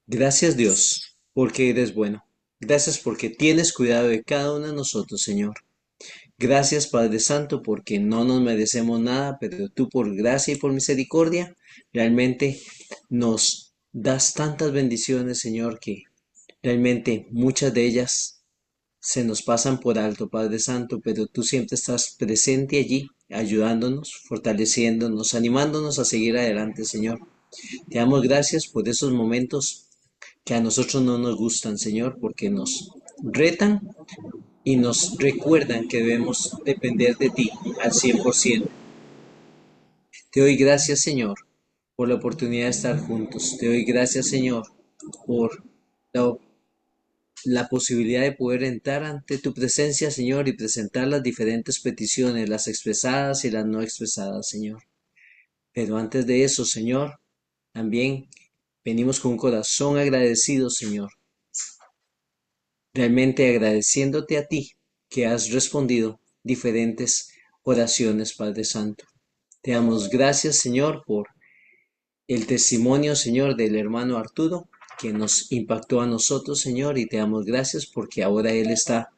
Gracias Dios, porque eres bueno. Gracias porque tienes cuidado de cada uno de nosotros, Señor. Gracias Padre Santo, porque no nos merecemos nada, pero tú por gracia y por misericordia realmente nos das tantas bendiciones, Señor, que realmente muchas de ellas se nos pasan por alto, Padre Santo, pero tú siempre estás presente allí, ayudándonos, fortaleciéndonos, animándonos a seguir adelante, Señor. Te damos gracias por esos momentos que a nosotros no nos gustan, Señor, porque nos retan y nos recuerdan que debemos depender de ti al 100%. Te doy gracias, Señor, por la oportunidad de estar juntos. Te doy gracias, Señor, por la, la posibilidad de poder entrar ante tu presencia, Señor, y presentar las diferentes peticiones, las expresadas y las no expresadas, Señor. Pero antes de eso, Señor, también venimos con un corazón agradecido, Señor, realmente agradeciéndote a ti que has respondido diferentes oraciones, Padre Santo. Te damos gracias, Señor, por el testimonio, Señor, del hermano Arturo, que nos impactó a nosotros, Señor, y te damos gracias porque ahora él está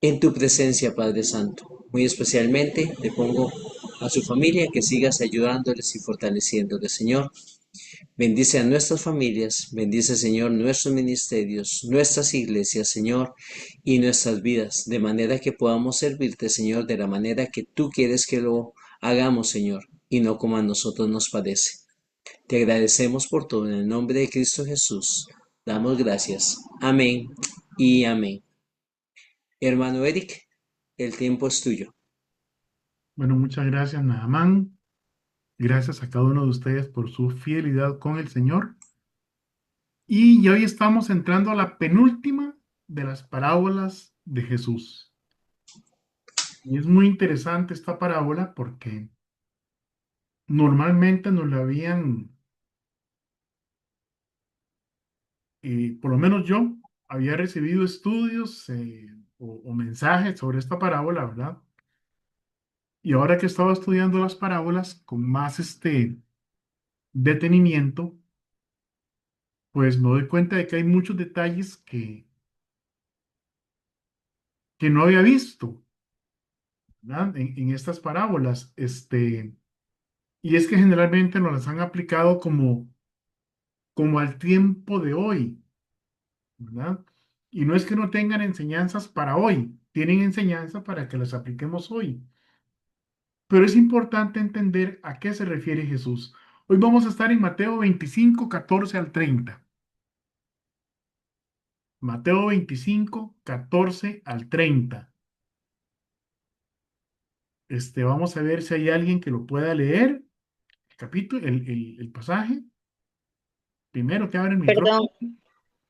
en tu presencia, Padre Santo. Muy especialmente te pongo a su familia, que sigas ayudándoles y fortaleciéndoles, Señor. Bendice a nuestras familias, bendice, Señor, nuestros ministerios, nuestras iglesias, Señor, y nuestras vidas, de manera que podamos servirte, Señor, de la manera que tú quieres que lo hagamos, Señor, y no como a nosotros nos parece. Te agradecemos por todo en el nombre de Cristo Jesús. Damos gracias. Amén y amén. Hermano Eric, el tiempo es tuyo. Bueno, muchas gracias, Naamán. Gracias a cada uno de ustedes por su fidelidad con el Señor. Y hoy estamos entrando a la penúltima de las parábolas de Jesús. Y es muy interesante esta parábola porque normalmente nos la habían, por lo menos yo, había recibido estudios o mensajes sobre esta parábola, ¿verdad? Y ahora que estaba estudiando las parábolas con más detenimiento, pues me doy cuenta de que hay muchos detalles que no había visto, ¿verdad? En estas parábolas. Y es que generalmente nos las han aplicado como al tiempo de hoy, ¿verdad? Y no es que no tengan enseñanzas para hoy, tienen enseñanza para que las apliquemos hoy. Pero es importante entender a qué se refiere Jesús. Hoy vamos a estar en Mateo 25 14 al 30. Mateo 25 14 al 30. Vamos a ver si hay alguien que lo pueda leer, el capítulo, el pasaje. Primero que abre el micrófono. Perdón,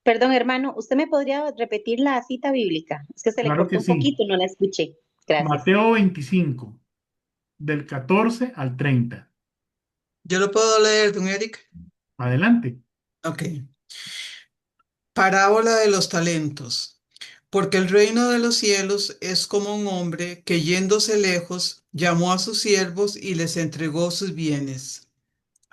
perdón, hermano, ¿usted me podría repetir la cita bíblica? Es que se le Claro que cortó un sí. poquito, no la escuché. Gracias. Mateo 25 del 14 al 30. Yo lo puedo leer, don Eric. Adelante. Ok. Parábola de los talentos. Porque el reino de los cielos es como un hombre que yéndose lejos llamó a sus siervos y les entregó sus bienes.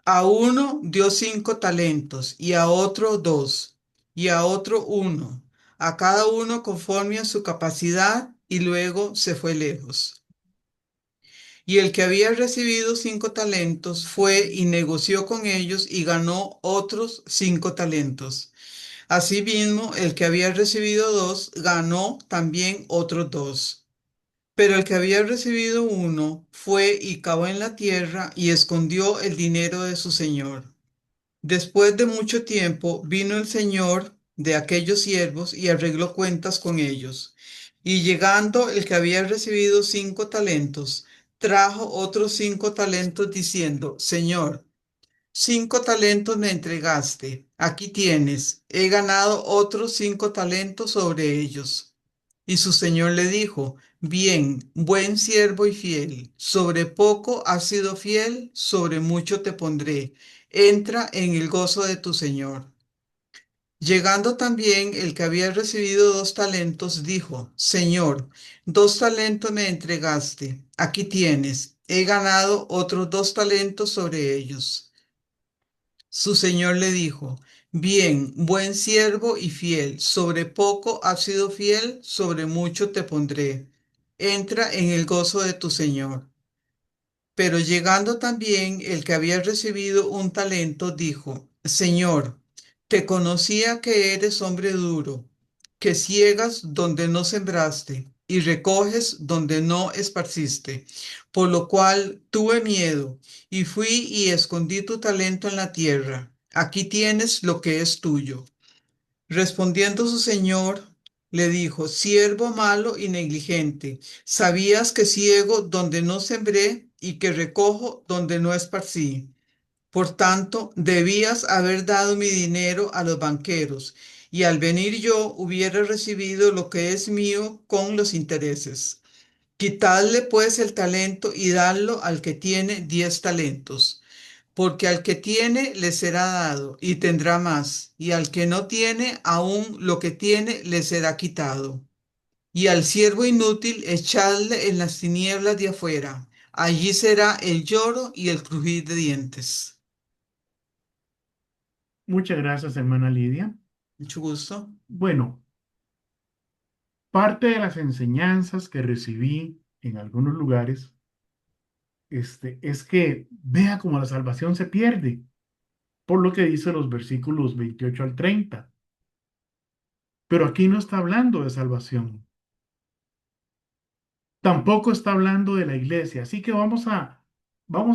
A uno dio 5 talentos, y a otro 2, y a otro 1, a cada uno conforme a su capacidad, y luego se fue lejos. Y el que había recibido 5 talentos fue y negoció con ellos y ganó otros 5 talentos. Asimismo, el que había recibido 2 ganó también otros 2. Pero el que había recibido 1 fue y cavó en la tierra y escondió el dinero de su señor. Después de mucho tiempo vino el señor de aquellos siervos y arregló cuentas con ellos. Y llegando el que había recibido 5 talentos, trajo otros 5 talentos diciendo, Señor, 5 talentos me entregaste, aquí tienes, he ganado otros 5 talentos sobre ellos. Y su señor le dijo, bien, buen siervo y fiel, sobre poco has sido fiel, sobre mucho te pondré. Entra en el gozo de tu señor. Llegando también el que había recibido 2 talentos, dijo, Señor, 2 talentos me entregaste, aquí tienes, he ganado otros 2 talentos sobre ellos. Su señor le dijo, bien, buen siervo y fiel, sobre poco has sido fiel, sobre mucho te pondré. Entra en el gozo de tu señor. Pero llegando también el que había recibido un talento, dijo, Señor, te conocía que eres hombre duro, que ciegas donde no sembraste y recoges donde no esparciste, por lo cual tuve miedo y fui y escondí tu talento en la tierra. Aquí tienes lo que es tuyo. Respondiendo su señor, le dijo, siervo malo y negligente, ¿sabías que ciego donde no sembré y que recojo donde no esparcí? Por tanto, debías haber dado mi dinero a los banqueros, y al venir yo hubiera recibido lo que es mío con los intereses. Quitadle pues el talento y dadlo al que tiene 10 talentos, porque al que tiene le será dado y tendrá más, y al que no tiene, aún lo que tiene le será quitado. Y al siervo inútil echadle en las tinieblas de afuera. Allí será el lloro y el crujir de dientes. Muchas gracias, hermana Lidia. Mucho gusto. Bueno, parte de las enseñanzas que recibí en algunos lugares, es que vea cómo la salvación se pierde, por lo que dice los versículos 28 al 30. Pero aquí no está hablando de salvación. Tampoco está hablando de la iglesia. Así que vamos a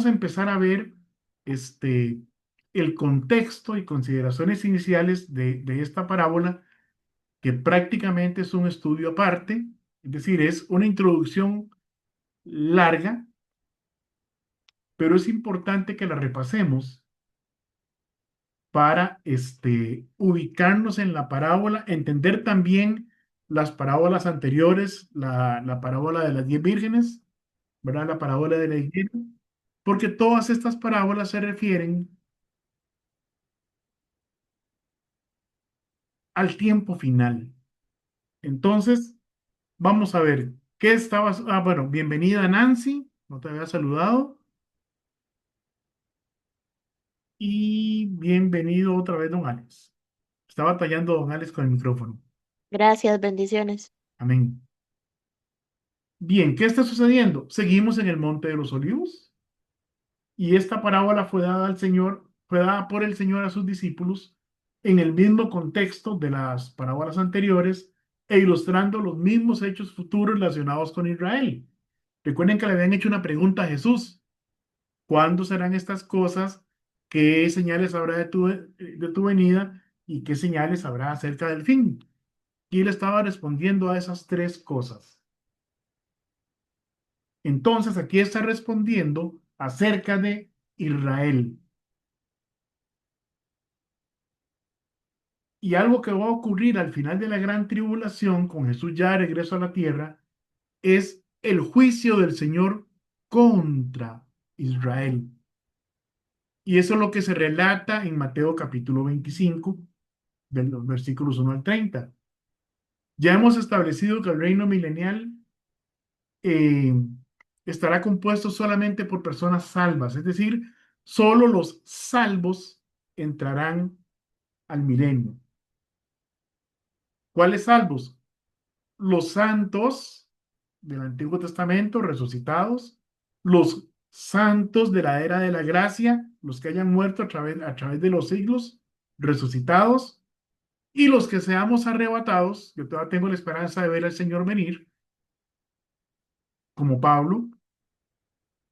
empezar a ver este, el contexto y consideraciones iniciales de esta parábola, que prácticamente es un estudio aparte, es decir, es una introducción larga, pero es importante que la repasemos para ubicarnos en la parábola, entender también las parábolas anteriores, la parábola de las 10 vírgenes, ¿verdad? La parábola de la higuera, porque todas estas parábolas se refieren al tiempo final. Entonces, vamos a ver qué estabas. Ah, bueno, bienvenida Nancy, no te había saludado. Y bienvenido otra vez, don Alex. Está batallando don Alex con el micrófono. Gracias, bendiciones. Amén. Bien, ¿qué está sucediendo? Seguimos en el Monte de los Olivos y esta parábola fue dada por el Señor a sus discípulos en el mismo contexto de las parábolas anteriores e ilustrando los mismos hechos futuros relacionados con Israel. Recuerden que le habían hecho una pregunta a Jesús: ¿cuándo serán estas cosas? ¿Qué señales habrá de tu venida? ¿Y qué señales habrá acerca del fin? Y él estaba respondiendo a esas tres cosas. Entonces aquí está respondiendo acerca de Israel. Y algo que va a ocurrir al final de la gran tribulación, con Jesús ya de regreso a la tierra, es el juicio del Señor contra Israel. Y eso es lo que se relata en Mateo capítulo 25, de los versículos 1 al 30. Ya hemos establecido que el reino milenial eh, estará compuesto solamente por personas salvas, es decir, solo los salvos entrarán al milenio. ¿Cuáles salvos? Los santos del Antiguo Testamento resucitados, los santos de la era de la gracia, los que hayan muerto a través de los siglos, resucitados, y los que seamos arrebatados. Yo todavía tengo la esperanza de ver al Señor venir, como Pablo,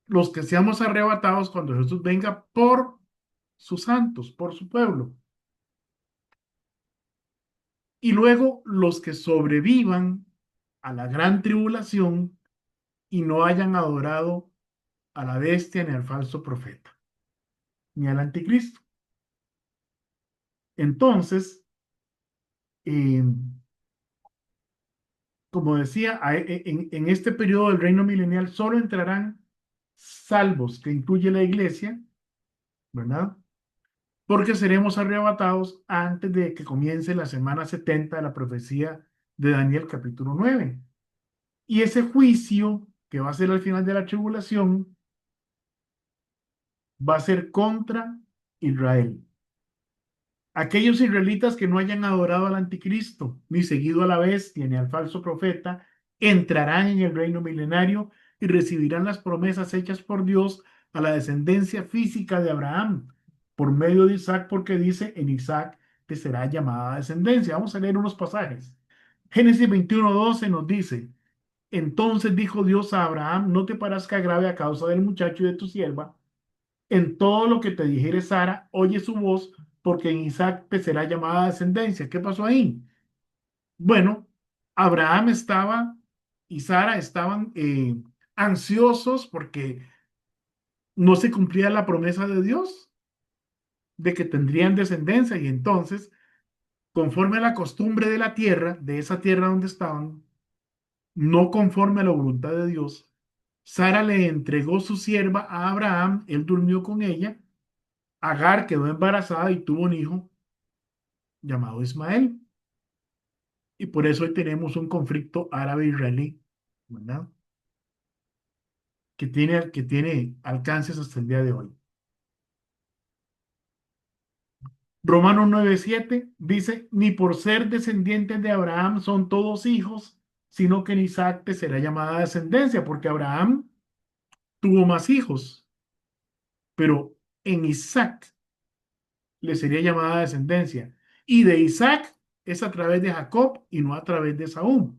los que seamos arrebatados cuando Jesús venga por sus santos, por su pueblo. Y luego los que sobrevivan a la gran tribulación y no hayan adorado a la bestia ni al falso profeta, ni al anticristo. Entonces, eh, como decía, en este periodo del reino milenial solo entrarán salvos, que incluye la iglesia, ¿verdad? Porque seremos arrebatados antes de que comience la semana 70 de la profecía de Daniel capítulo 9. Y ese juicio que va a ser al final de la tribulación va a ser contra Israel. Aquellos israelitas que no hayan adorado al anticristo, ni seguido a la bestia, ni al falso profeta, entrarán en el reino milenario y recibirán las promesas hechas por Dios a la descendencia física de Abraham, por medio de Isaac, porque dice, en Isaac te será llamada descendencia. Vamos a leer unos pasajes. Génesis 21:12 nos dice, entonces dijo Dios a Abraham, no te parezca grave a causa del muchacho y de tu sierva. En todo lo que te dijere Sara, oye su voz, porque en Isaac te será llamada descendencia. ¿Qué pasó ahí? Bueno, Abraham estaba y Sara estaban ansiosos porque no se cumplía la promesa de Dios de que tendrían descendencia y entonces, conforme a la costumbre de la tierra, de esa tierra donde estaban, no conforme a la voluntad de Dios, Sara le entregó su sierva a Abraham, él durmió con ella, Agar quedó embarazada y tuvo un hijo llamado Ismael. Y por eso hoy tenemos un conflicto árabe-israelí, ¿verdad? Que tiene alcances hasta el día de hoy. Romanos 9:7 dice, ni por ser descendientes de Abraham son todos hijos, sino que en Isaac te será llamada descendencia, porque Abraham tuvo más hijos, pero en Isaac le sería llamada descendencia. Y de Isaac es a través de Jacob y no a través de Saúl.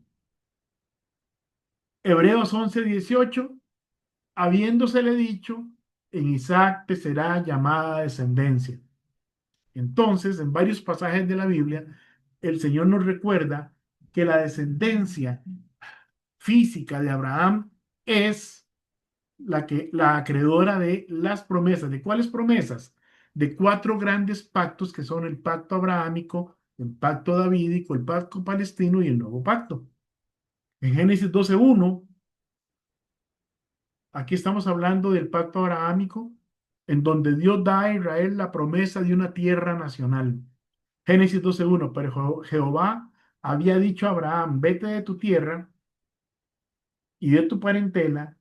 Hebreos 11:18, habiéndosele dicho, en Isaac te será llamada descendencia. Entonces, en varios pasajes de la Biblia, el Señor nos recuerda que la descendencia física de Abraham es la acreedora de las promesas. ¿De cuáles promesas? De cuatro grandes pactos que son el pacto abrahámico, el pacto davídico, el pacto palestino y el nuevo pacto. En Génesis 12:1, aquí estamos hablando del pacto abrahámico, en donde Dios da a Israel la promesa de una tierra nacional. Génesis 12:1, pero Jehová había dicho a Abraham, vete de tu tierra y de tu parentela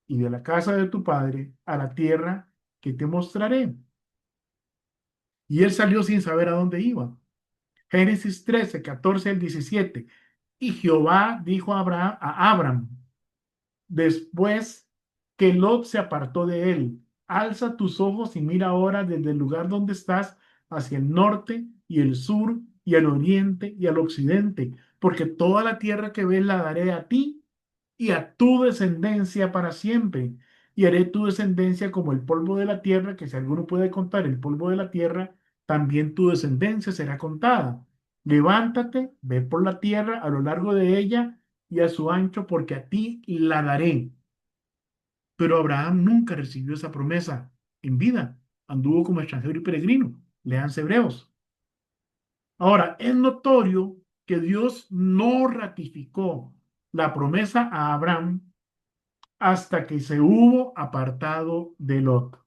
y de la casa de tu padre a la tierra que te mostraré. Y él salió sin saber a dónde iba. Génesis 13:14 al 17. Y Jehová dijo a Abraham, después que Lot se apartó de él, alza tus ojos y mira ahora desde el lugar donde estás hacia el norte y el sur y al oriente y al occidente, porque toda la tierra que ves la daré a ti y a tu descendencia para siempre. Y haré tu descendencia como el polvo de la tierra, que si alguno puede contar el polvo de la tierra, también tu descendencia será contada. Levántate, ve por la tierra a lo largo de ella y a su ancho, porque a ti la daré. Pero Abraham nunca recibió esa promesa en vida. Anduvo como extranjero y peregrino. Lean Hebreos. Ahora, es notorio que Dios no ratificó la promesa a Abraham hasta que se hubo apartado de Lot,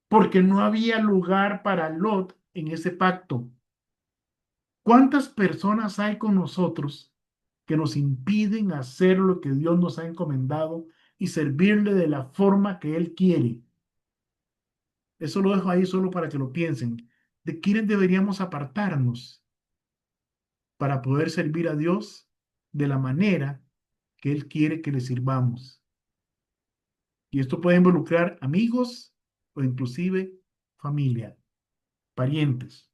porque no había lugar para Lot en ese pacto. ¿Cuántas personas hay con nosotros que nos impiden hacer lo que Dios nos ha encomendado y servirle de la forma que Él quiere? Eso lo dejo ahí solo para que lo piensen. ¿De quiénes deberíamos apartarnos para poder servir a Dios de la manera que Él quiere que le sirvamos? Y esto puede involucrar amigos o inclusive familia, parientes.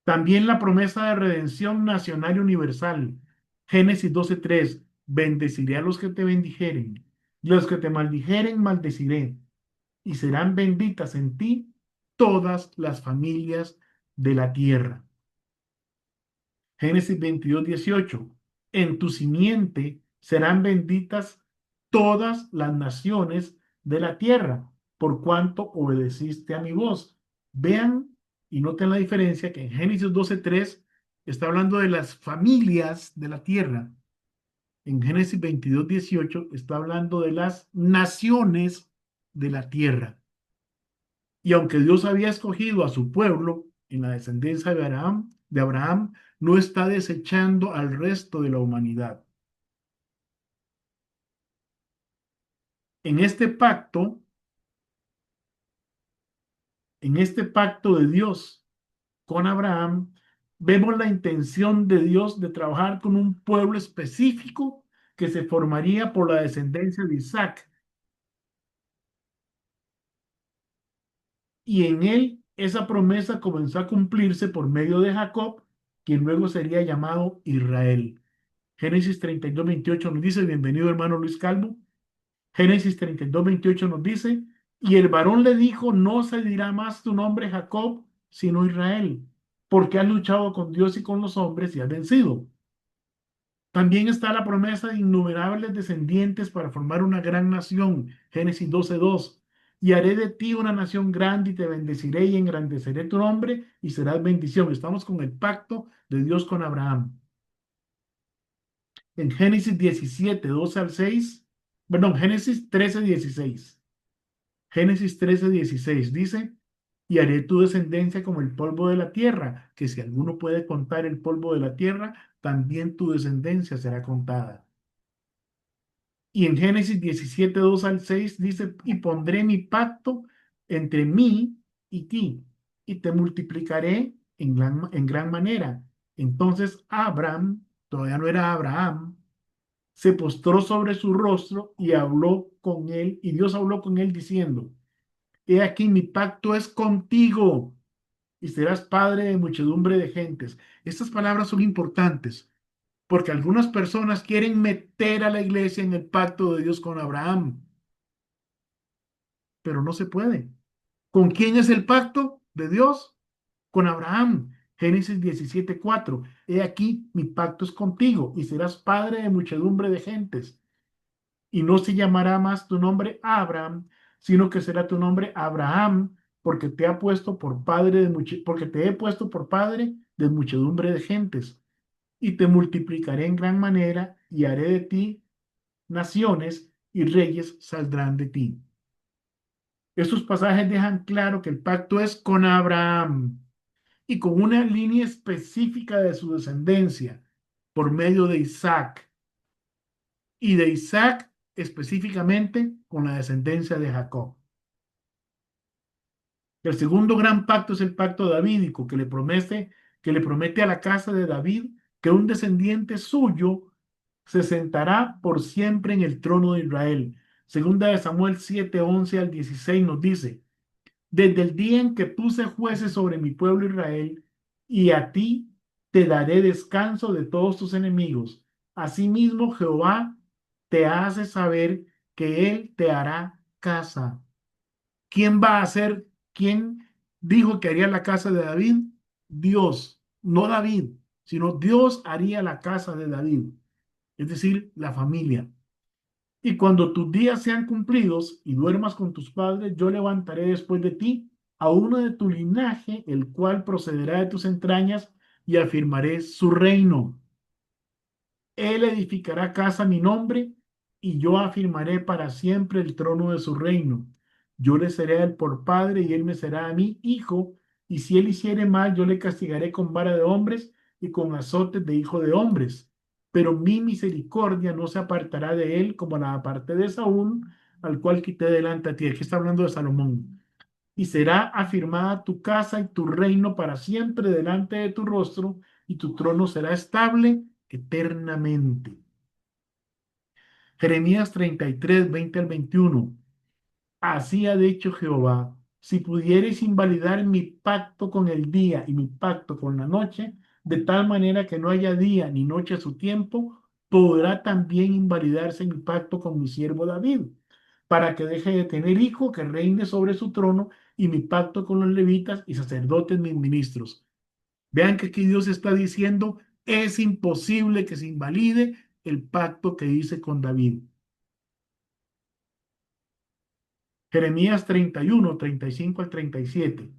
También la promesa de redención nacional y universal. Génesis 12:3. Bendeciré a los que te bendijeren, y a los que te maldijeren, maldeciré, y serán benditas en ti todas las familias de la tierra. Génesis 22:18. En tu simiente serán benditas todas las naciones de la tierra, por cuanto obedeciste a mi voz. Vean y noten la diferencia que en Génesis 12:3 está hablando de las familias de la tierra. En Génesis 22:18 está hablando de las naciones de la tierra. Y aunque Dios había escogido a su pueblo en la descendencia de Abraham, no está desechando al resto de la humanidad. En este pacto, en este pacto de Dios, con Abraham, vemos la intención de Dios de trabajar con un pueblo específico que se formaría por la descendencia de Isaac. Y en él esa promesa comenzó a cumplirse por medio de Jacob, quien luego sería llamado Israel. Génesis 32:28 nos dice, bienvenido hermano Luis Calvo. Génesis 32:28 nos dice, y el varón le dijo, no se dirá más tu nombre Jacob, sino Israel, porque has luchado con Dios y con los hombres y has vencido. También está la promesa de innumerables descendientes para formar una gran nación. Génesis 12:2. Y haré de ti una nación grande y te bendeciré y engrandeceré tu nombre y serás bendición. Estamos con el pacto de Dios con Abraham. En Génesis 17:12 al 6, perdón, Génesis 13:16. Génesis 13:16 dice, y haré tu descendencia como el polvo de la tierra, que si alguno puede contar el polvo de la tierra, también tu descendencia será contada. Y en Génesis 17:2 al 6 dice, y pondré mi pacto entre mí y ti, y te multiplicaré en gran manera. Entonces Abraham, todavía no era Abraham, se postró sobre su rostro y habló con él, y Dios habló con él diciendo, he aquí mi pacto es contigo, y serás padre de muchedumbre de gentes. Estas palabras son importantes porque algunas personas quieren meter a la iglesia en el pacto de Dios con Abraham, pero no se puede. ¿Con quién es el pacto de Dios? Con Abraham. Génesis 17:4. He aquí, mi pacto es contigo y serás padre de muchedumbre de gentes. Y no se llamará más tu nombre Abraham, sino que será tu nombre Abraham, porque te ha puesto por padre porque te he puesto por padre de muchedumbre de gentes. Y te multiplicaré en gran manera y haré de ti naciones y reyes saldrán de ti. Estos pasajes dejan claro que el pacto es con Abraham y con una línea específica de su descendencia por medio de Isaac y de Isaac específicamente con la descendencia de Jacob. El segundo gran pacto es el pacto davídico que le promete a la casa de David que un descendiente suyo se sentará por siempre en el trono de Israel. Segunda de Samuel 7:11 al 16 nos dice, desde el día en que puse jueces sobre mi pueblo Israel, y a ti te daré descanso de todos tus enemigos. Asimismo, Jehová te hace saber que él te hará casa. ¿Quién va a ser? ¿Quién dijo que haría la casa de David? Dios, no David, sino Dios haría la casa de David, es decir, la familia. Y cuando tus días sean cumplidos y duermas con tus padres, yo levantaré después de ti a uno de tu linaje, el cual procederá de tus entrañas, y afirmaré su reino. Él edificará casa a mi nombre, y yo afirmaré para siempre el trono de su reino. Yo le seré a él por padre, y él me será a mí hijo, y si él hiciere mal, yo le castigaré con vara de hombres y con azotes de hijo de hombres. Pero mi misericordia no se apartará de él como la aparté de Saúl, al cual quité delante de ti. Aquí está hablando de Salomón. Y será afirmada tu casa y tu reino para siempre delante de tu rostro, y tu trono será estable eternamente. Jeremías 33:20 al 21. Así ha dicho Jehová, si pudierais invalidar mi pacto con el día y mi pacto con la noche, de tal manera que no haya día ni noche a su tiempo, podrá también invalidarse mi pacto con mi siervo David, para que deje de tener hijo que reine sobre su trono, y mi pacto con los levitas y sacerdotes mis ministros. Vean que aquí Dios está diciendo, es imposible que se invalide el pacto que hice con David. Jeremías 31:35 al 37.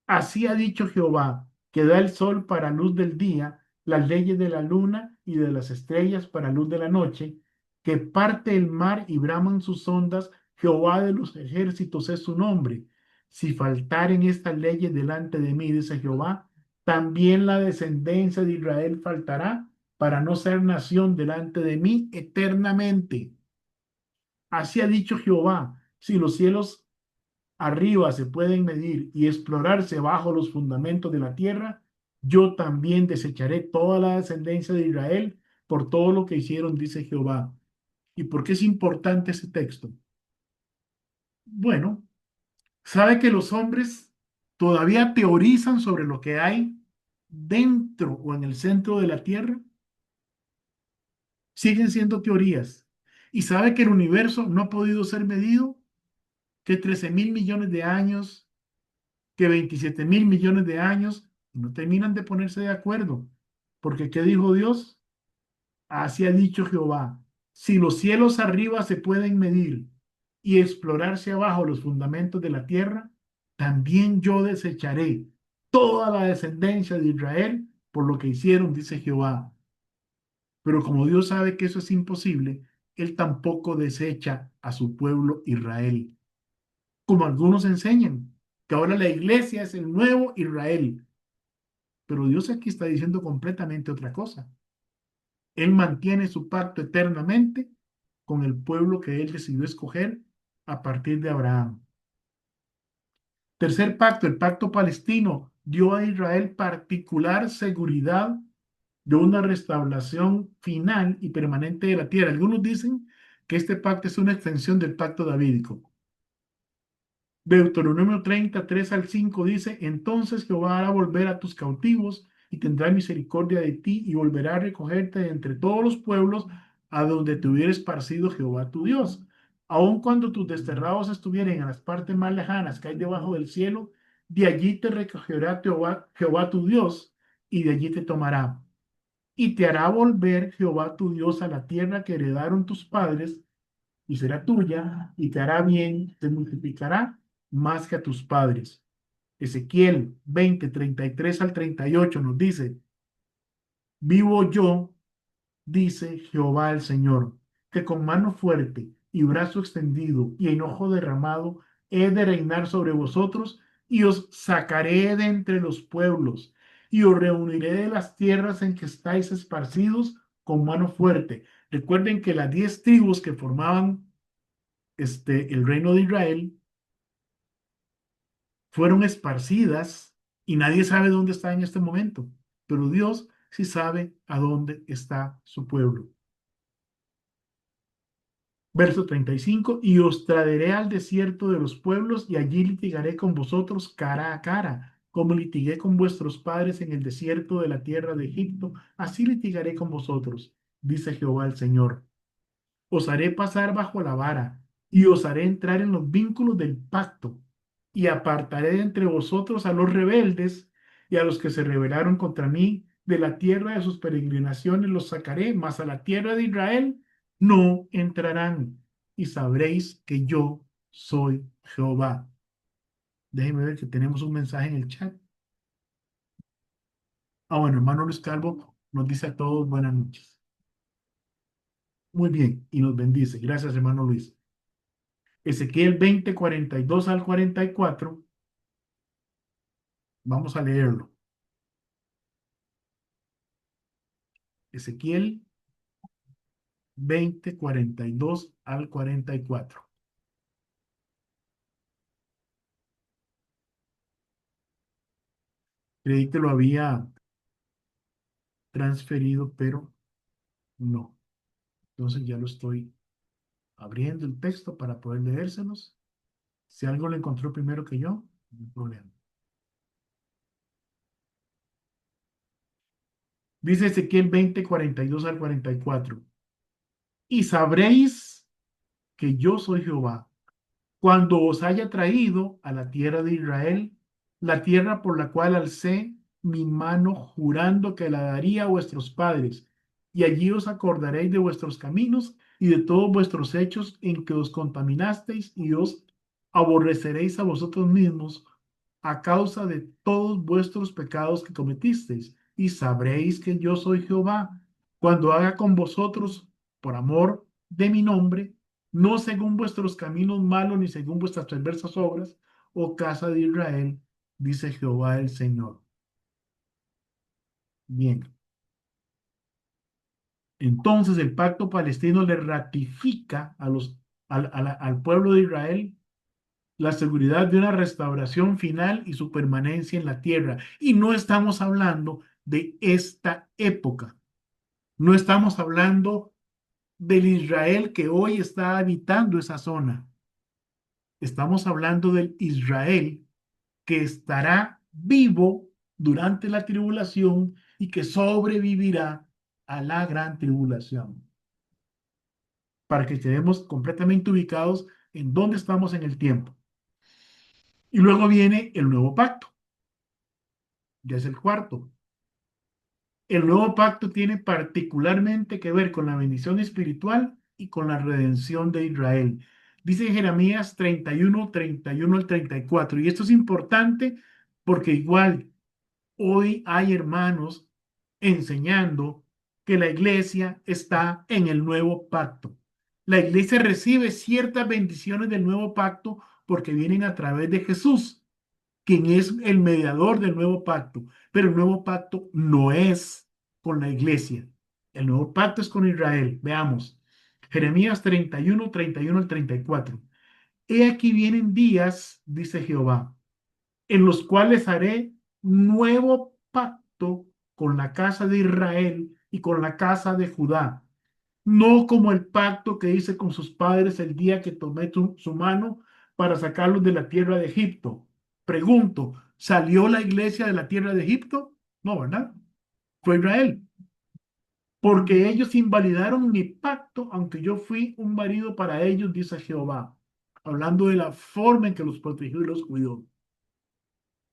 Así ha dicho Jehová, que da el sol para luz del día, las leyes de la luna y de las estrellas para luz de la noche, que parte el mar y braman sus ondas, Jehová de los ejércitos es su nombre. Si faltaren estas leyes delante de mí, dice Jehová, también la descendencia de Israel faltará para no ser nación delante de mí eternamente. Así ha dicho Jehová, si los cielos arriba se pueden medir y explorarse bajo los fundamentos de la tierra, yo también desecharé toda la descendencia de Israel por todo lo que hicieron, dice Jehová. ¿Y por qué es importante ese texto? Bueno, sabe que los hombres todavía teorizan sobre lo que hay dentro o en el centro de la tierra. Siguen siendo teorías. Y sabe que el universo no ha podido ser medido, que 13.000 millones de años, que 27.000 millones de años, no terminan de ponerse de acuerdo. Porque ¿qué dijo Dios? Así ha dicho Jehová, si los cielos arriba se pueden medir y explorarse abajo los fundamentos de la tierra, también yo desecharé toda la descendencia de Israel por lo que hicieron, dice Jehová. Pero como Dios sabe que eso es imposible, Él tampoco desecha a su pueblo Israel. Como algunos enseñan, que ahora la iglesia es el nuevo Israel. Pero Dios aquí está diciendo completamente otra cosa. Él mantiene su pacto eternamente con el pueblo que Él decidió escoger a partir de Abraham. Tercer pacto, el pacto palestino, dio a Israel particular seguridad de una restauración final y permanente de la tierra. Algunos dicen que este pacto es una extensión del pacto davídico. Deuteronomio 33 al 5 dice, entonces Jehová hará volver a tus cautivos y tendrá misericordia de ti y volverá a recogerte de entre todos los pueblos a donde te hubiera esparcido Jehová tu Dios. Aun cuando tus desterrados estuvieren en las partes más lejanas que hay debajo del cielo, de allí te recogerá Jehová tu Dios y de allí te tomará. Y te hará volver Jehová tu Dios a la tierra que heredaron tus padres y será tuya y te hará bien, te multiplicará más que a tus padres. Ezequiel 20:33 al 38 nos dice, vivo yo, dice Jehová el Señor, que con mano fuerte y brazo extendido y enojo derramado he de reinar sobre vosotros y os sacaré de entre los pueblos y os reuniré de las tierras en que estáis esparcidos con mano fuerte. Recuerden que las 10 tribus que formaban el reino de Israel fueron esparcidas y nadie sabe dónde está en este momento, pero Dios sí sabe a dónde está su pueblo. Verso 35, y os traeré al desierto de los pueblos y allí litigaré con vosotros cara a cara, como litigué con vuestros padres en el desierto de la tierra de Egipto, así litigaré con vosotros, dice Jehová el Señor. Os haré pasar bajo la vara y os haré entrar en los vínculos del pacto y apartaré de entre vosotros a los rebeldes y a los que se rebelaron contra mí de la tierra de sus peregrinaciones los sacaré, mas a la tierra de Israel no entrarán y sabréis que yo soy Jehová. Déjenme ver que tenemos un mensaje en el chat. Bueno, hermano Luis Calvo nos dice a todos buenas noches. Muy bien, y nos bendice. Gracias, hermano Luis. Ezequiel 20:42 al 44. Vamos a leerlo. Ezequiel 20:42 al 44. Creí que lo había transferido, pero no. Entonces ya lo estoy abriendo el texto para poder leérselos. Si algo lo encontró primero que yo, no hay problema. Dice Ezequiel 20:42 al 44. Y sabréis que yo soy Jehová cuando os haya traído a la tierra de Israel, la tierra por la cual alcé mi mano jurando que la daría a vuestros padres, y allí os acordaréis de vuestros caminos y de todos vuestros hechos en que os contaminasteis y os aborreceréis a vosotros mismos a causa de todos vuestros pecados que cometisteis, y sabréis que yo soy Jehová, cuando haga con vosotros, por amor de mi nombre, no según vuestros caminos malos ni según vuestras perversas obras, oh casa de Israel, dice Jehová el Señor. Bien. Entonces el pacto palestino le ratifica al pueblo de Israel la seguridad de una restauración final y su permanencia en la tierra. Y no estamos hablando de esta época. No estamos hablando del Israel que hoy está habitando esa zona. Estamos hablando del Israel que estará vivo durante la tribulación y que sobrevivirá a la gran tribulación. Para que quedemos completamente ubicados en dónde estamos en el tiempo. Y luego viene el nuevo pacto, ya es el cuarto. El nuevo pacto tiene particularmente que ver con la bendición espiritual y con la redención de Israel. Dice Jeremías 31, 31 al 34. Y esto es importante porque igual hoy hay hermanos enseñando que la iglesia está en el nuevo pacto. La iglesia recibe ciertas bendiciones del nuevo pacto porque vienen a través de Jesús, quien es el mediador del nuevo pacto. Pero el nuevo pacto no es con la iglesia. El nuevo pacto es con Israel. Veamos. Jeremías 31, 31 al 34. He aquí vienen días, dice Jehová, en los cuales haré nuevo pacto con la casa de Israel y con la casa de Judá, no como el pacto que hice con sus padres el día que tomé su mano para sacarlos de la tierra de Egipto. Pregunto, ¿salió la iglesia de la tierra de Egipto? No, ¿verdad? Fue Israel. Porque ellos invalidaron mi pacto, aunque yo fui un marido para ellos, dice Jehová, hablando de la forma en que los protegió y los cuidó.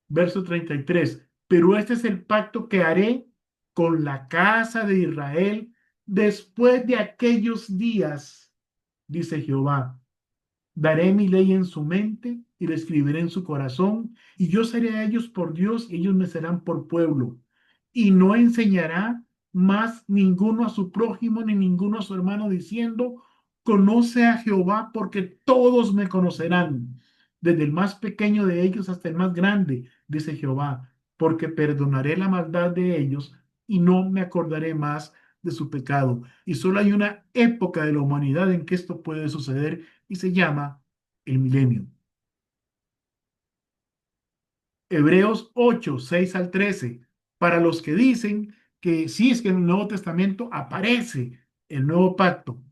Verso 33. Pero este es el pacto que haré con la casa de Israel después de aquellos días, dice Jehová. Daré mi ley en su mente y la escribiré en su corazón, y yo seré a ellos por Dios y ellos me serán por pueblo. Y no enseñará más ninguno a su prójimo ni ninguno a su hermano diciendo, conoce a Jehová, porque todos me conocerán, desde el más pequeño de ellos hasta el más grande, dice Jehová, porque perdonaré la maldad de ellos y no me acordaré más de su pecado. Y solo hay una época de la humanidad en que esto puede suceder y se llama el milenio. Hebreos 8, 6 al 13. Para los que dicen que sí, es que en el Nuevo Testamento aparece el nuevo pacto.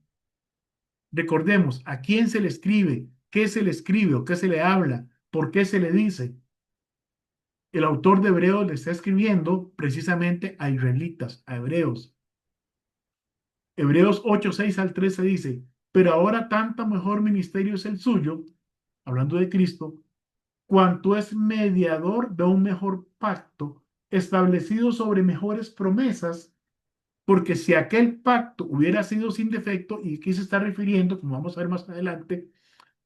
Recordemos, ¿a quién se le escribe? ¿Qué se le escribe o qué se le habla? ¿Por qué se le dice? El autor de Hebreos le está escribiendo precisamente a israelitas, a hebreos. Hebreos 8, 6 al 13 dice, pero ahora tanto mejor ministerio es el suyo, hablando de Cristo, cuanto es mediador de un mejor pacto, establecido sobre mejores promesas, porque si aquel pacto hubiera sido sin defecto, y aquí se está refiriendo, como vamos a ver más adelante,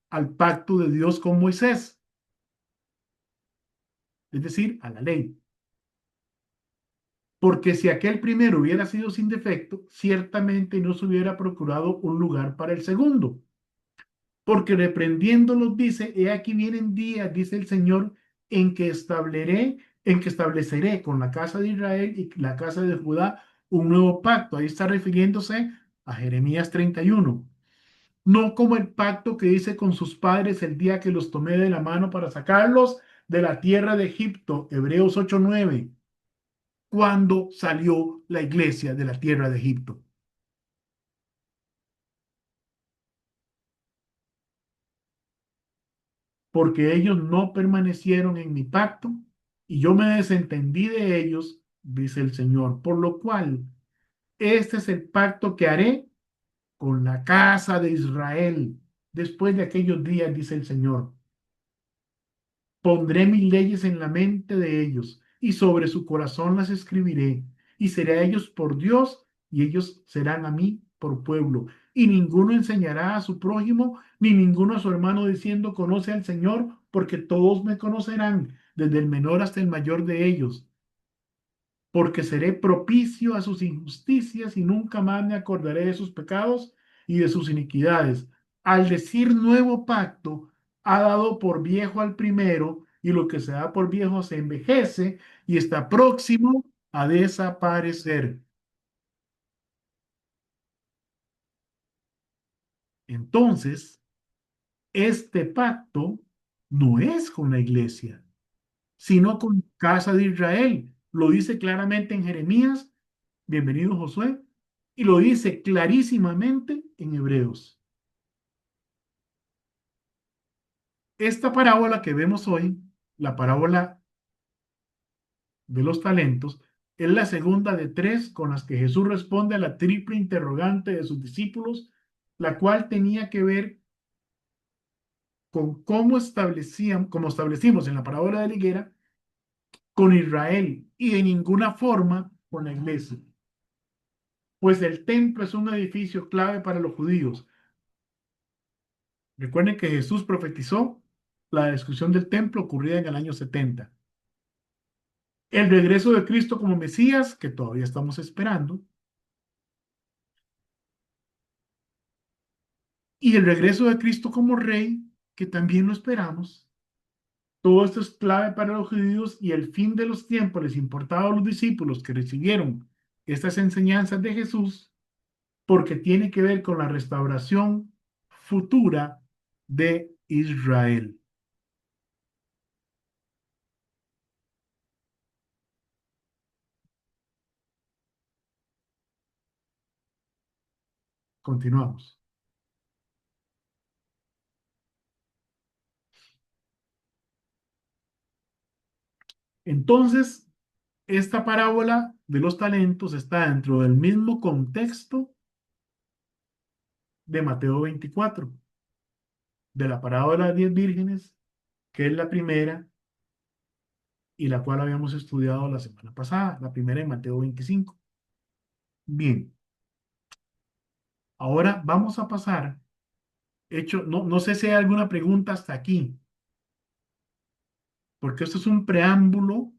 al pacto de Dios con Moisés, es decir, a la ley. Porque si aquel primero hubiera sido sin defecto, ciertamente no se hubiera procurado un lugar para el segundo. Porque reprendiéndolos dice, he aquí vienen días, dice el Señor, en que estableceré con la casa de Israel y la casa de Judá un nuevo pacto. Ahí está refiriéndose a Jeremías 31. No como el pacto que hice con sus padres el día que los tomé de la mano para sacarlos de la tierra de Egipto, Hebreos 8:9, cuando salió la iglesia de la tierra de Egipto. Porque ellos no permanecieron en mi pacto y yo me desentendí de ellos, dice el Señor. Por lo cual, este es el pacto que haré con la casa de Israel después de aquellos días, dice el Señor. Pondré mis leyes en la mente de ellos y sobre su corazón las escribiré y seré a ellos por Dios y ellos serán a mí por pueblo. Y ninguno enseñará a su prójimo ni ninguno a su hermano diciendo conoce al Señor, porque todos me conocerán, desde el menor hasta el mayor de ellos, porque seré propicio a sus injusticias y nunca más me acordaré de sus pecados y de sus iniquidades. Al decir nuevo pacto, ha dado por viejo al primero, y lo que se da por viejo se envejece y está próximo a desaparecer. Entonces, este pacto no es con la iglesia, sino con casa de Israel. Lo dice claramente en Jeremías, bienvenido Josué, y lo dice clarísimamente en Hebreos. Esta parábola que vemos hoy, la parábola de los talentos, es la segunda de tres con las que Jesús responde a la triple interrogante de sus discípulos, la cual tenía que ver con cómo como establecimos en la parábola de la higuera, con Israel y de ninguna forma con la iglesia. Pues el templo es un edificio clave para los judíos. Recuerden que Jesús profetizó la destrucción del templo ocurrida en el año 70. El regreso de Cristo como Mesías, que todavía estamos esperando, y el regreso de Cristo como Rey, que también lo esperamos. Todo esto es clave para los judíos y el fin de los tiempos les importaba a los discípulos que recibieron estas enseñanzas de Jesús porque tiene que ver con la restauración futura de Israel. Continuamos. Entonces, esta parábola de los talentos está dentro del mismo contexto de Mateo 24, de la parábola de 10 vírgenes, que es la primera y la cual habíamos estudiado la semana pasada, la primera en Mateo 25. Bien, ahora vamos a pasar, no sé si hay alguna pregunta hasta aquí, porque esto es un preámbulo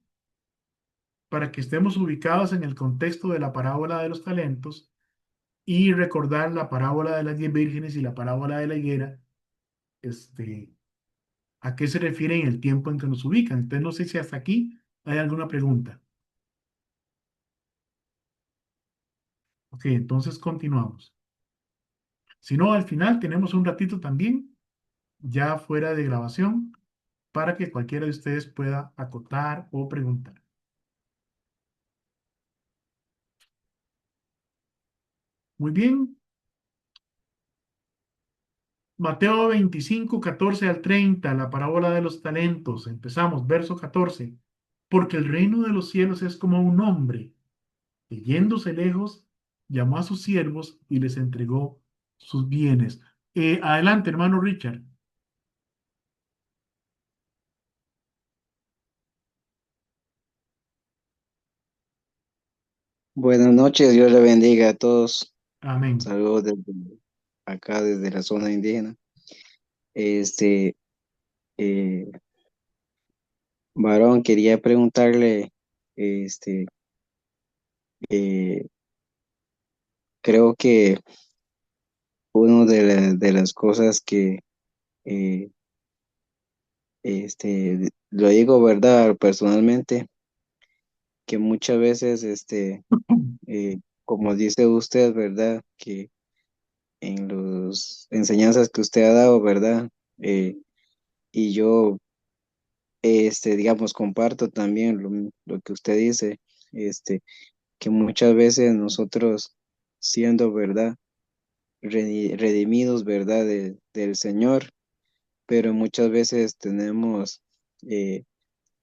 para que estemos ubicados en el contexto de la parábola de los talentos y recordar la parábola de las 10 vírgenes y la parábola de la higuera, a qué se refiere en el tiempo en que nos ubican. Entonces, no sé si hasta aquí hay alguna pregunta. Ok, entonces continuamos. Si no, al final tenemos un ratito también, ya fuera de grabación, para que cualquiera de ustedes pueda acotar o preguntar. Muy bien. Mateo 25, 14 al 30, la parábola de los talentos. Empezamos, verso 14. Porque el reino de los cielos es como un hombre que yéndose lejos, llamó a sus siervos y les entregó sus bienes. Adelante, hermano Richard. Buenas noches, Dios le bendiga a todos. Amén. Saludos desde acá, desde la zona indígena. Este, eh, varón, quería preguntarle, este, eh, creo que una de las cosas que, eh, lo digo, ¿verdad? Personalmente, que muchas veces, como dice usted, ¿verdad? Que en las enseñanzas que usted ha dado, ¿verdad? Y yo digamos, comparto también lo que usted dice, que muchas veces nosotros, siendo, ¿verdad? Redimidos, ¿verdad? Del Señor, pero muchas veces tenemos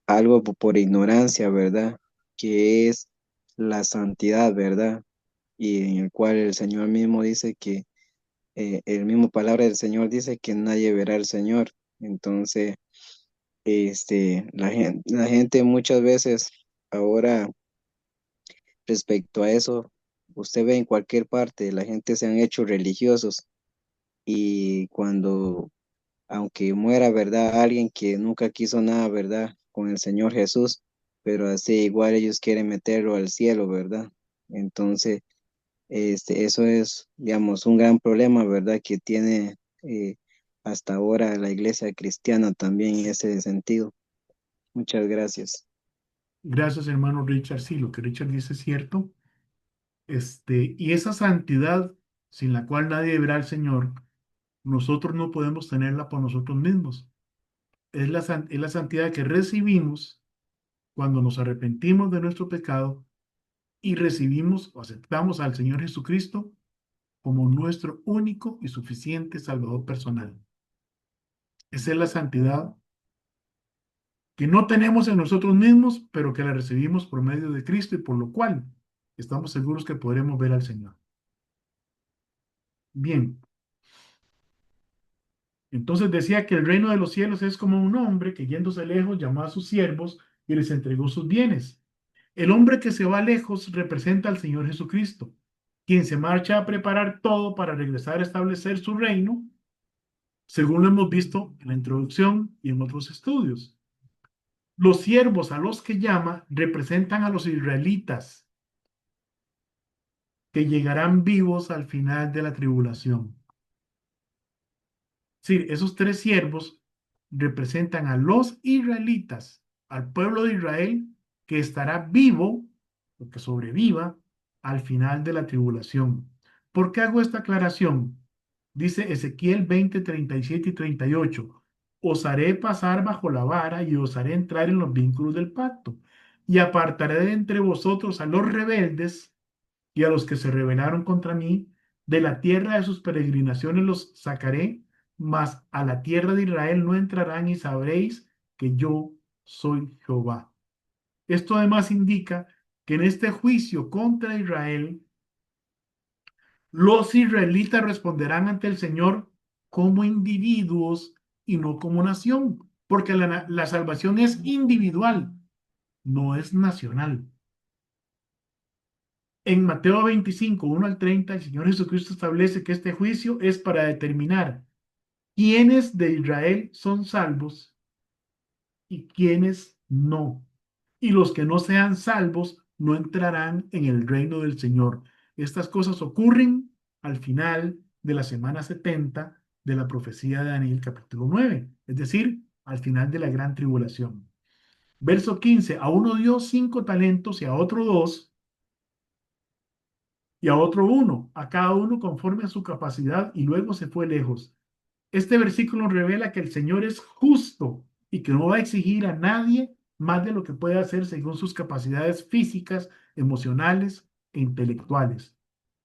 algo por ignorancia, ¿verdad? Que es la santidad, ¿verdad? Y en el cual el Señor mismo dice que, el mismo palabra del Señor dice que nadie verá al Señor. Entonces, la gente muchas veces ahora respecto a eso, usted ve en cualquier parte, la gente se han hecho religiosos y cuando, aunque muera, ¿verdad? Alguien que nunca quiso nada, ¿verdad? Con el Señor Jesús, pero así igual ellos quieren meterlo al cielo, ¿verdad? Entonces, eso es, digamos, un gran problema, ¿verdad? Que tiene hasta ahora la iglesia cristiana también en ese sentido. Muchas gracias. Gracias, hermano Richard. Sí, lo que Richard dice es cierto. Y esa santidad sin la cual nadie verá al Señor, nosotros no podemos tenerla por nosotros mismos. es la santidad que recibimos cuando nos arrepentimos de nuestro pecado y recibimos o aceptamos al Señor Jesucristo como nuestro único y suficiente Salvador personal. Esa es la santidad que no tenemos en nosotros mismos, pero que la recibimos por medio de Cristo y por lo cual estamos seguros que podremos ver al Señor. Bien, entonces decía que el reino de los cielos es como un hombre que yéndose lejos llamó a sus siervos y les entregó sus bienes. El hombre que se va lejos representa al Señor Jesucristo, quien se marcha a preparar todo para regresar a establecer su reino, según lo hemos visto en la introducción y en otros estudios. Los siervos a los que llama representan a los israelitas que llegarán vivos al final de la tribulación. Sí, esos tres siervos representan a los israelitas, al pueblo de Israel que estará vivo, o que sobreviva, al final de la tribulación. ¿Por qué hago esta aclaración? Dice Ezequiel 20, 37 y 38. Os haré pasar bajo la vara y os haré entrar en los vínculos del pacto. Y apartaré de entre vosotros a los rebeldes y a los que se rebelaron contra mí. De la tierra de sus peregrinaciones los sacaré, mas a la tierra de Israel no entrarán y sabréis que yo soy Jehová. Esto además indica que en este juicio contra Israel, los israelitas responderán ante el Señor como individuos y no como nación, porque la salvación es individual, no es nacional. En Mateo 25, 1 al 30, el Señor Jesucristo establece que este juicio es para determinar quiénes de Israel son salvos y quiénes no. Y los que no sean salvos no entrarán en el reino del Señor. Estas cosas ocurren al final de la semana 70 de la profecía de Daniel capítulo 9, es decir, al final de la gran tribulación. Verso 15, a uno dio 5 talentos y a otro 2 y a otro 1, a cada uno conforme a su capacidad, y luego se fue lejos. Este versículo revela que el Señor es justo y que no va a exigir a nadie más de lo que puede hacer según sus capacidades físicas, emocionales e intelectuales,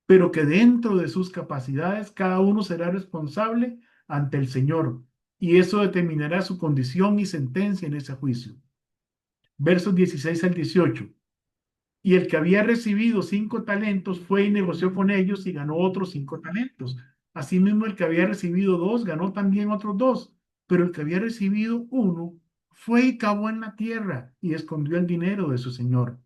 pero que dentro de sus capacidades cada uno será responsable ante el Señor, y eso determinará su condición y sentencia en ese juicio. Versos 16 al 18. Y el que había recibido 5 talentos fue y negoció con ellos y ganó otros 5 talentos. Asimismo, el que había recibido 2 ganó también otros 2. Pero el que había recibido 1 fue y cavó en la tierra y escondió el dinero de su señor.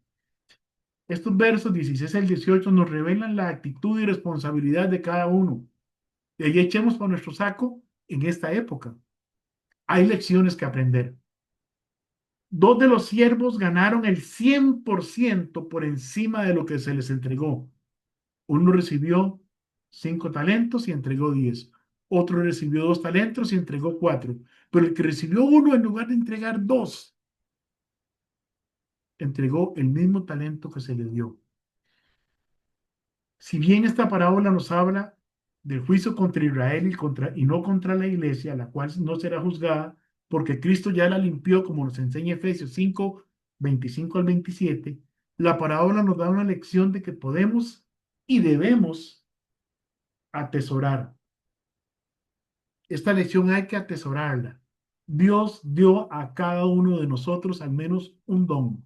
Estos versos 16 al 18 nos revelan la actitud y responsabilidad de cada uno. Y ahí echemos por nuestro saco en esta época. Hay lecciones que aprender. 2 de los siervos ganaron el 100% por encima de lo que se les entregó. Uno recibió 5 talentos y entregó 10. Otro recibió 2 talentos y entregó 4. Pero el que recibió 1 en lugar de entregar 2, entregó el mismo talento que se le dio. Si bien esta parábola nos habla del juicio contra Israel y no contra la iglesia, la cual no será juzgada, porque Cristo ya la limpió, como nos enseña Efesios 5, 25 al 27, la parábola nos da una lección de que podemos y debemos atesorar. Esta lección hay que atesorarla. Dios dio a cada uno de nosotros al menos un don,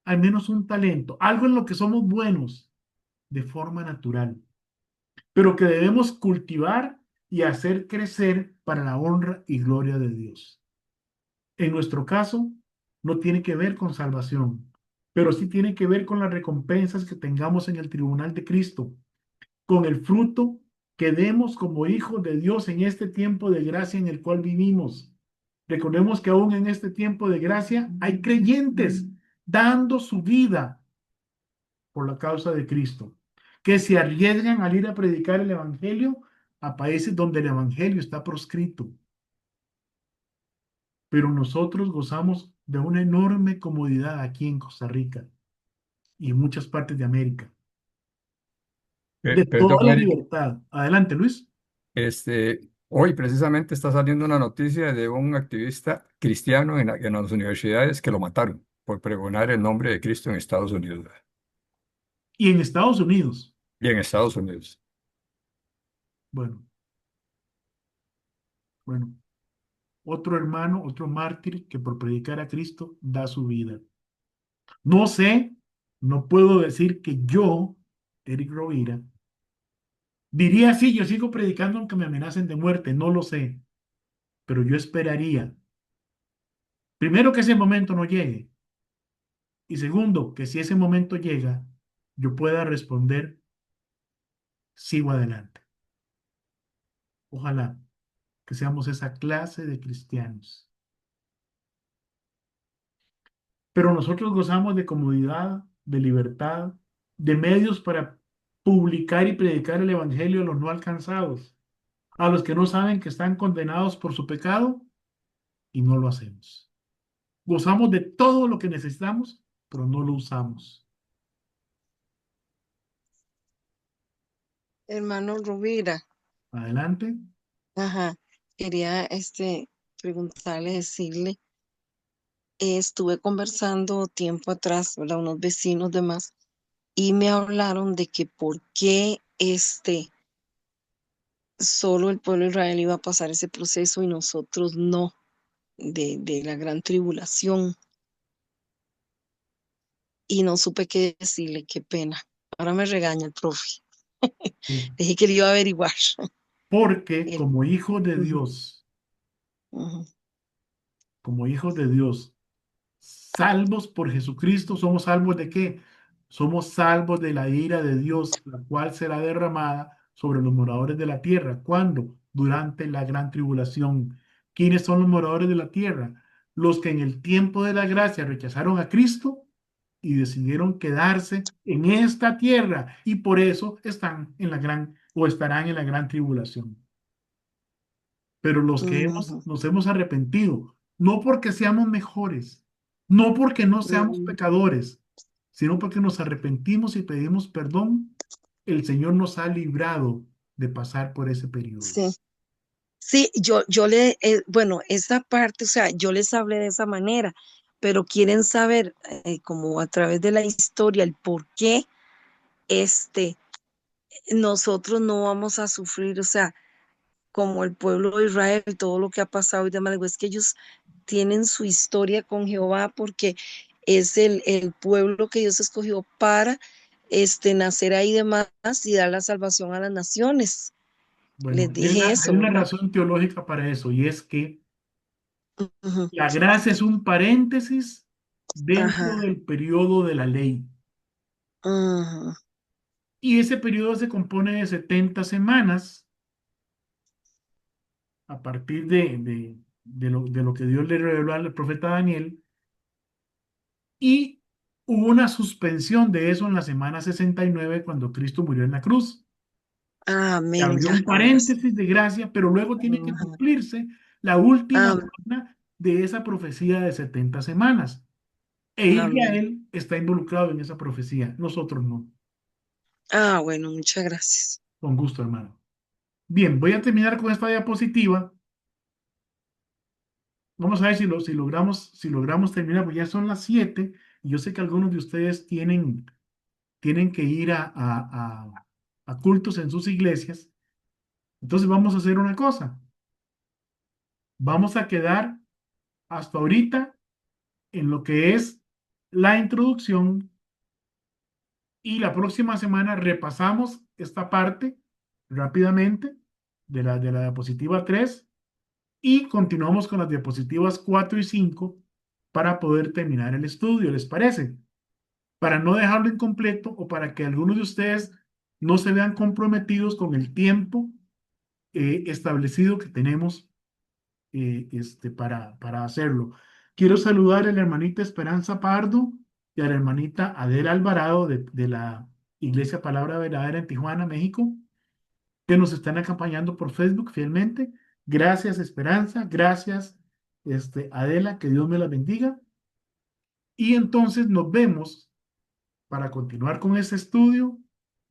al menos un talento, algo en lo que somos buenos de forma natural, pero que debemos cultivar y hacer crecer para la honra y gloria de Dios. En nuestro caso, no tiene que ver con salvación, pero sí tiene que ver con las recompensas que tengamos en el tribunal de Cristo, con el fruto que demos como hijos de Dios en este tiempo de gracia en el cual vivimos. Recordemos que aún en este tiempo de gracia hay creyentes dando su vida por la causa de Cristo, que se arriesgan al ir a predicar el Evangelio a países donde el Evangelio está proscrito. Pero nosotros gozamos de una enorme comodidad aquí en Costa Rica y en muchas partes de América. De Perdón, toda la Eric, libertad. Adelante, Luis. este, Hoy precisamente está saliendo una noticia de un activista cristiano en las universidades que lo mataron por pregonar el nombre de Cristo en Estados Unidos Y en Estados Unidos, y en Estados Unidos. bueno, bueno, otro hermano, otro mártir que por predicar a Cristo da su vida. No sé, no puedo decir que yo, Eric Rovira, diría sí, yo sigo predicando aunque me amenacen de muerte, no lo sé, pero yo esperaría, primero, que ese momento no llegue, y segundo, que si ese momento llega, yo pueda responder, sigo adelante. Ojalá que seamos esa clase de cristianos. Pero nosotros gozamos de comodidad, de libertad, de medios para publicar y predicar el evangelio a los no alcanzados, a los que no saben que están condenados por su pecado, y no lo hacemos. Gozamos de todo lo que necesitamos, pero no lo usamos. Hermano Rovira, Adelante. ajá, quería preguntarle, decirle, estuve conversando tiempo atrás, ¿verdad? Unos vecinos demás, y me hablaron de que por qué solo el pueblo de Israel iba a pasar ese proceso y nosotros no, de la gran tribulación. Y no supe qué decirle, qué pena. Ahora me regaña el profe. Sí. Dije que le iba a averiguar. Porque El- como hijos de Ujú, Dios, ujú. como hijos de Dios, salvos por Jesucristo, ¿somos salvos de qué? Somos salvos de la ira de Dios, la cual será derramada sobre los moradores de la tierra. ¿Cuándo? Durante la gran tribulación. ¿Quiénes son los moradores de la tierra? Los que en el tiempo de la gracia rechazaron a Cristo y decidieron quedarse en esta tierra y por eso están en la gran o estarán en la gran tribulación. Pero los que Ujú, nos hemos arrepentido, no porque seamos mejores, no porque no seamos ujú. pecadores, sino porque nos arrepentimos y pedimos perdón, el Señor nos ha librado de pasar por ese periodo. Sí, sí, bueno, esa parte, o sea, yo les hablé de esa manera, pero quieren saber, como a través de la historia, el por qué este, nosotros no vamos a sufrir, o sea, como el pueblo de Israel, todo lo que ha pasado y demás. Digo, es que ellos tienen su historia con Jehová porque es el pueblo que Dios escogió para nacer ahí y demás y dar la salvación a las naciones. Bueno, Les dije hay eso, una ¿verdad? razón teológica para eso y es que Ujú. la gracia es un paréntesis dentro Ajá. del periodo de la ley. Ujú. Y ese periodo se compone de 70 semanas a partir de lo que Dios le reveló al profeta Daniel. Y hubo una suspensión de eso en la semana 69 cuando Cristo murió en la cruz. Se Amén, abrió ya, un ahora sí. paréntesis de gracia, pero luego tiene que Ajá. cumplirse la última Am- semana de esa profecía de 70 semanas. E Amén. Israel está involucrado en esa profecía, nosotros no. Ah, bueno, muchas gracias. Con gusto, hermano. Bien, voy a terminar con esta diapositiva. Vamos a ver si logramos terminar, porque ya son las 7 y yo sé que algunos de ustedes tienen que ir a cultos en sus iglesias. Entonces vamos a hacer una cosa. Vamos a quedar hasta ahorita en lo que es la introducción y la próxima semana repasamos esta parte rápidamente de la diapositiva 3 y continuamos con las diapositivas 4 y 5 para poder terminar el estudio. ¿Les parece? Para no dejarlo incompleto o para que algunos de ustedes no se vean comprometidos con el tiempo establecido que tenemos para hacerlo. Quiero saludar a la hermanita Esperanza Pardo y a la hermanita Adela Alvarado de la Iglesia Palabra Verdadera en Tijuana, México, que nos están acompañando por Facebook fielmente. Gracias, Esperanza. Gracias, Adela. Que Dios me la bendiga. Y entonces nos vemos para continuar con este estudio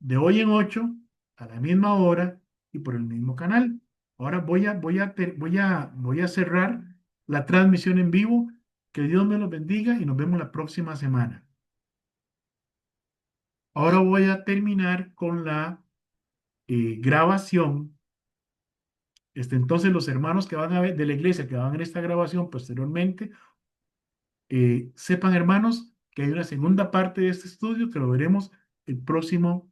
de hoy en 8 a la misma hora y por el mismo canal. Ahora voy a cerrar la transmisión en vivo. Que Dios me los bendiga y nos vemos la próxima semana. Ahora voy a terminar con la grabación. Entonces, los hermanos que van a ver de la iglesia que van a ver esta grabación posteriormente, sepan, hermanos, que hay una segunda parte de este estudio que lo veremos el próximo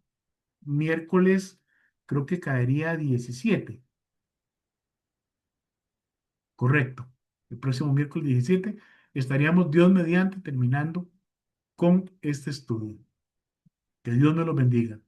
miércoles, creo que caería 17. Correcto. El próximo miércoles 17 estaríamos, Dios mediante, terminando con este estudio. Que Dios me lo bendiga.